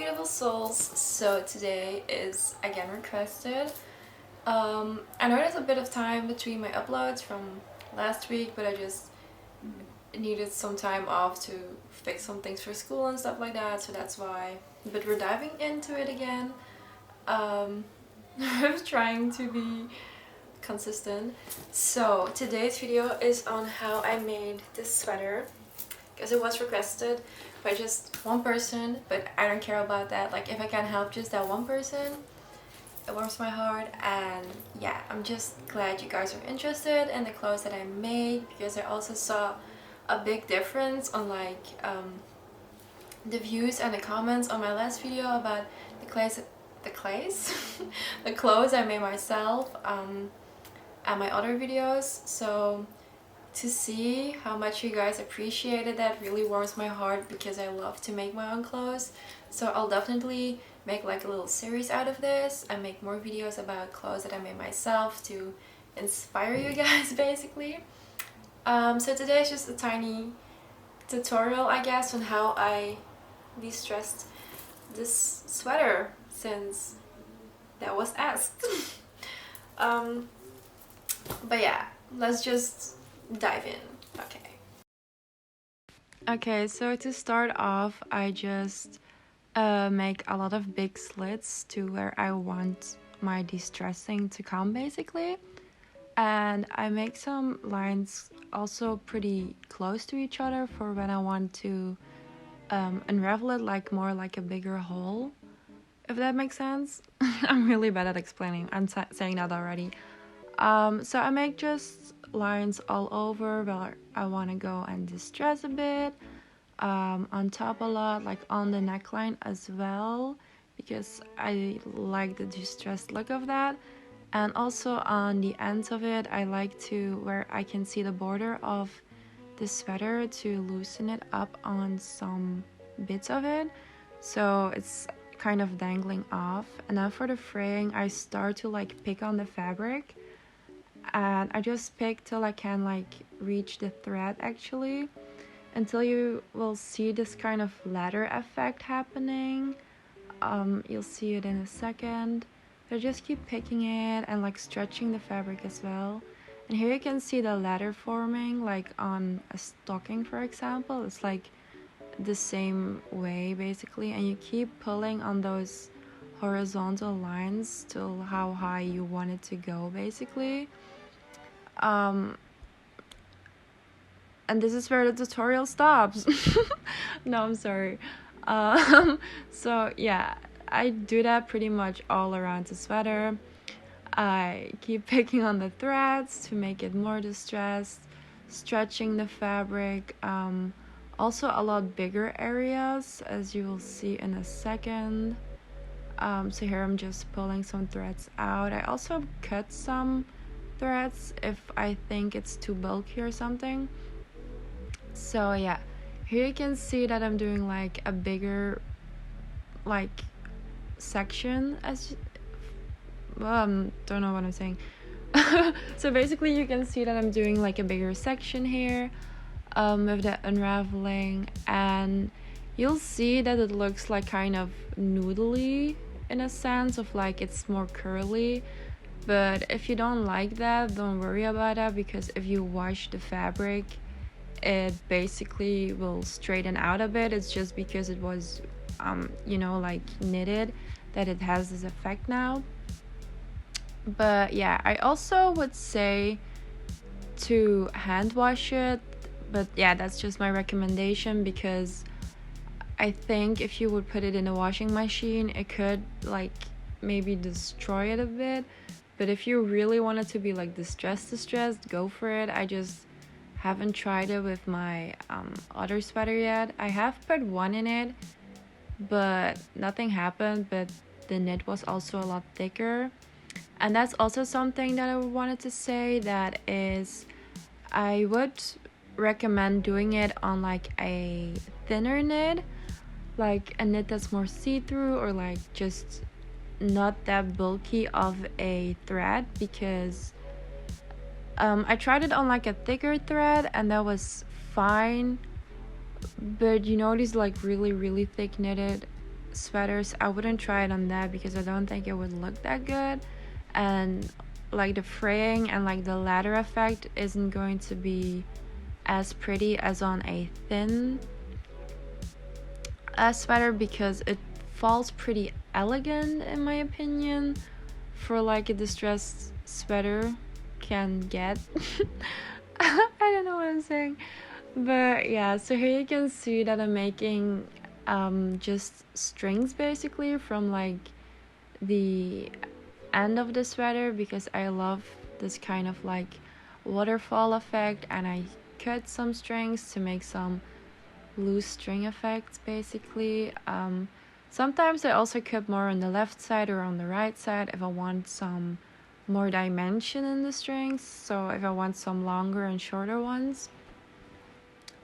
beautiful souls. So today is again requested. I know there's a bit of time between my uploads from last week, but I just needed some time off to fix some things for school and stuff like that, so that's why. But we're diving into it again. I'm trying to be consistent. So today's video is on how I made this sweater, because it was requested by just one person, but I don't care about that. Like, if I can help just that one person, it warms my heart. And yeah, I'm just glad you guys are interested in the clothes that I made, because I also saw a big difference on like the views and the comments on my last video about the the clothes I made myself and my other videos. So to see how much you guys appreciated that really warms my heart, because I love to make my own clothes. So I'll definitely make like a little series out of this and make more videos about clothes that I made myself to inspire you guys basically. So today is just a tiny tutorial, I guess, on how I de-stressed this sweater, since that was asked. But yeah, let's just dive in. Okay, so to start off, I just make a lot of big slits to where I want my de-stressing to come basically. And I make some lines also pretty close to each other for when I want to unravel it, like more like a bigger hole, if that makes sense. I'm really bad at explaining. I'm saying that already. So I make just lines all over where I want to go and distress a bit, on top a lot, like on the neckline as well, because I like the distressed look of that. And also on the ends of it, I like to, where I can see the border of the sweater, to loosen it up on some bits of it, so it's kind of dangling off. And then for the fraying, I start to like pick on the fabric, and I just pick till I can like reach the thread actually, until you will see this kind of ladder effect happening. You'll see it in a second. I just keep picking it and like stretching the fabric as well. And here you can see the ladder forming, like on a stocking for example. It's like the same way basically, and you keep pulling on those horizontal lines till how high you want it to go basically. And this is where the tutorial stops. No, I'm sorry. So yeah, I do that pretty much all around the sweater. I keep picking on the threads to make it more distressed, stretching the fabric. Also a lot bigger areas, as you will see in a second. So here I'm just pulling some threads out. I also cut some threads if I think it's too bulky or something. So yeah, here you can see that I'm doing like a bigger like section, as don't know what I'm saying. So basically you can see that I'm doing like a bigger section here with the unraveling, and you'll see that it looks like kind of noodly in a sense of like it's more curly. But if you don't like that, don't worry about that, because if you wash the fabric, it basically will straighten out a bit. It's just because it was like knitted that it has this effect now. But yeah, I also would say to hand wash it, but yeah, that's just my recommendation, because I think if you would put it in a washing machine, it could like maybe destroy it a bit. But if you really want it to be like distressed, go for it. I just haven't tried it with my other sweater yet. I have put one in it, but nothing happened. But the knit was also a lot thicker. And that's also something that I wanted to say, that is, I would recommend doing it on like a thinner knit, like a knit that's more see-through, or like just not that bulky of a thread, because I tried it on like a thicker thread and that was fine, but these like really thick knitted sweaters, I wouldn't try it on that because I don't think it would look that good. And like the fraying and like the ladder effect isn't going to be as pretty as on a thin sweater, because it falls pretty elegant in my opinion for like a distressed sweater can get. I don't know what I'm saying. But yeah, so here you can see that I'm making just strings basically from like the end of the sweater, because I love this kind of like waterfall effect, and I cut some strings to make some loose string effects basically. Sometimes I also cut more on the left side or on the right side if I want some more dimension in the strings, so if I want some longer and shorter ones.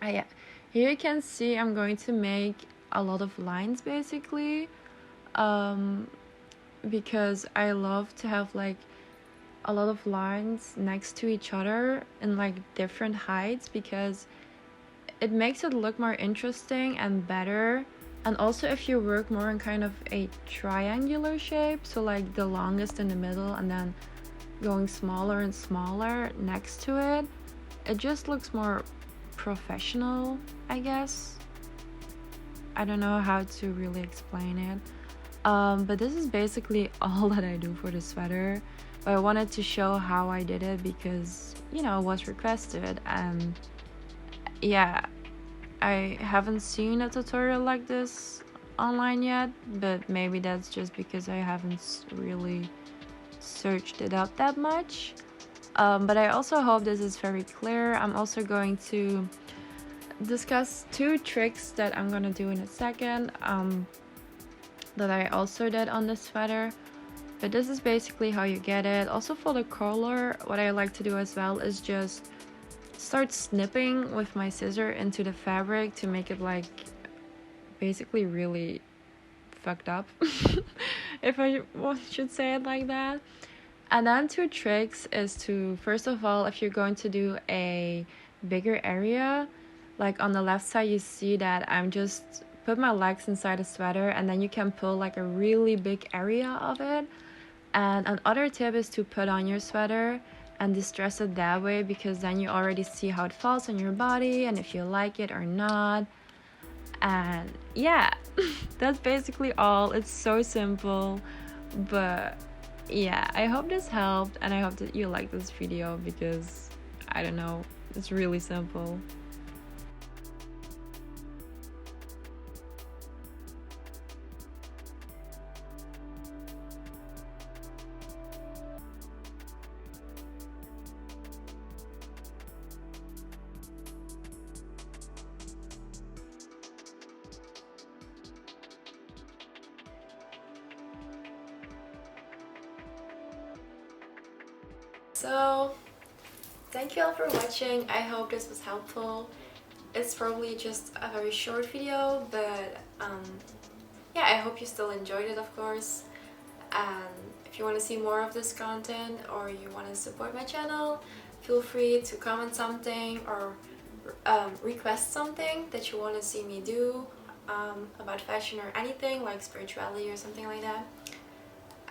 Yeah, here you can see I'm going to make a lot of lines basically, um, because I love to have like a lot of lines next to each other in like different heights, because it makes it look more interesting and better. And also if you work more in kind of a triangular shape, so like the longest in the middle and then going smaller and smaller next to it, it just looks more professional, I guess. I don't know how to really explain it. But this is basically all that I do for the sweater. But I wanted to show how I did it because, you know, it was requested. And yeah, I haven't seen a tutorial like this online yet, but maybe that's just because I haven't really searched it up that much. But I also hope this is very clear. I'm also going to discuss two tricks that I'm gonna do in a second, that I also did on this sweater. But this is basically how you get it. Also for the collar, what I like to do as well is just start snipping with my scissor into the fabric to make it like basically really fucked up, if I should say it like that. And then two tricks is to, first of all, if you're going to do a bigger area, like on the left side you see that I'm just put my legs inside a sweater, and then you can pull like a really big area of it. And another tip is to put on your sweater and distress it that way, because then you already see how it falls on your body and if you like it or not. And yeah, that's basically all. It's so simple, but yeah, I hope this helped, and I hope that you like this video because I don't know, it's really simple. So thank you all for watching. I hope this was helpful. It's probably just a very short video, but yeah, I hope you still enjoyed it, of course. And if you want to see more of this content or you want to support my channel, feel free to comment something or request something that you want to see me do about fashion or anything like spirituality or something like that.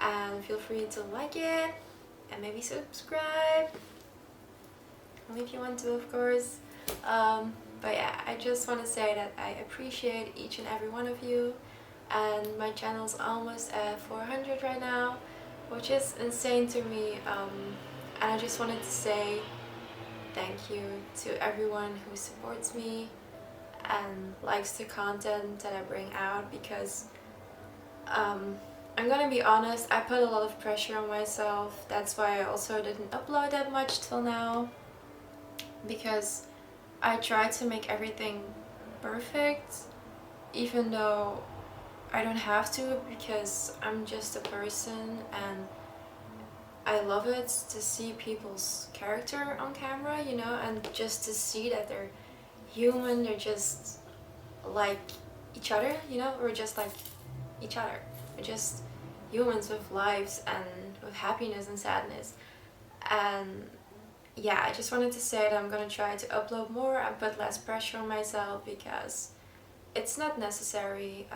And feel free to like it and maybe subscribe, only if you want to, of course. But yeah, I just want to say that I appreciate each and every one of you, and my channel's almost at 400 right now, which is insane to me. And I just wanted to say thank you to everyone who supports me and likes the content that I bring out, because I'm gonna be honest, I put a lot of pressure on myself. That's why I also didn't upload that much till now, because I try to make everything perfect, even though I don't have to, because I'm just a person and I love it to see people's character on camera, you know, and just to see that they're human, they're just like each other, you know, we're just like each other. We're just humans with lives and with happiness and sadness. And yeah, I just wanted to say that I'm gonna try to upload more and put less pressure on myself, because it's not necessary.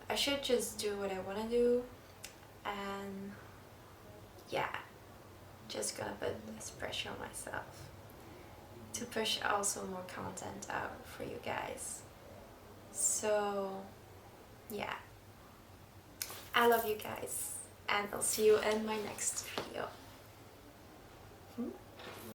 I should just do what I want to do, and yeah, just gonna put this pressure on myself to push also more content out for you guys. So yeah, I love you guys, and I'll see you in my next video.